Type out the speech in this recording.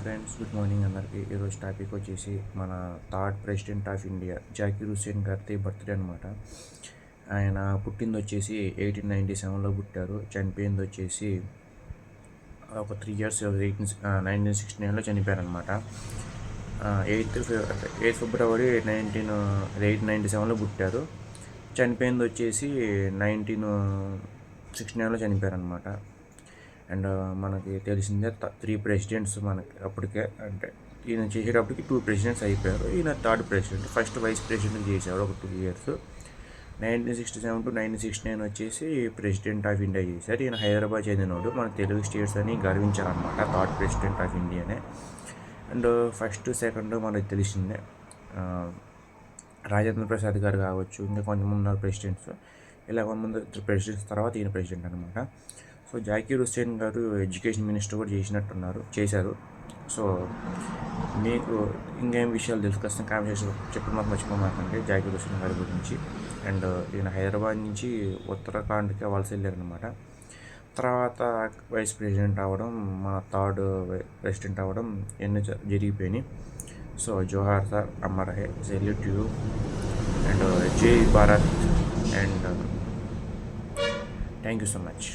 Friends, good morning అందరికి. ఈరోజు topic వచ్చేసి మన third president of India Zakir Hussain గారి బర్త్డే అనమాట. ఆయన పుట్టింది వచ్చేసి 1897లో పుట్టారు. చనిపోయింది వచ్చేసి ఒక 3 ఇయర్స్ 1969లో చనిపోయారనమాట. 8 ఫిబ్రవరి 1897లో పుట్టారు. చనిపోయింది వచ్చేసి 1969లో చనిపోయారనమాట. అండ్ మనకి తెలిసిందే 3 ప్రెసిడెంట్స్ మనకి అప్పటికే, అంటే ఈయన చేసేటప్పటికి 2 ప్రెసిడెంట్స్ అయిపోయారు. ఈయన third president. First vice president చేశారు ఒక 2 ఇయర్స్. 1967 to 1969 వచ్చేసి ప్రెసిడెంట్ ఆఫ్ ఇండియా చేశారు. ఈయన హైదరాబాద్ చెందినోడు. మన తెలుగు స్టేట్స్ అని గర్వించారనమాట థర్డ్ ప్రెసిడెంట్ ఆఫ్ ఇండియానే. అండ్ ఫస్ట్ సెకండ్ మనకి తెలిసిందే, రాజేంద్ర ప్రసాద్ గారు కావచ్చు, ఇంకా కొంతమంది ఉన్నారు ప్రెసిడెంట్స్. ఇలా కొంతమంది ప్రెసిడెంట్స్ తర్వాత ఈయన ప్రెసిడెంట్ అనమాట. సో జాకీర్ హుస్సేన్ గారు ఎడ్యుకేషన్ మినిస్టర్ కూడా చేశారు. సో మీకు ఇంకేం విషయాలు తెలుసుకొస్తాను కామెంట్ చెప్పడం మాకు మర్చిపోమాకండి జాకీర్ హుస్సేన్ గారి గురించి. అండ్ ఈయన హైదరాబాద్ నుంచి ఉత్తరాఖండ్కి వలస వెళ్ళారనమాట. తర్వాత వైస్ ప్రెసిడెంట్ అవ్వడం, మన థర్డ్ ప్రెసిడెంట్ అవ్వడం ఎన్ని జరిగిపోయినాయి. సో జోహార్ సార్, అమర్ హై, సెల్యూట్ యూ అండ్ జై Bharat and thank you so much.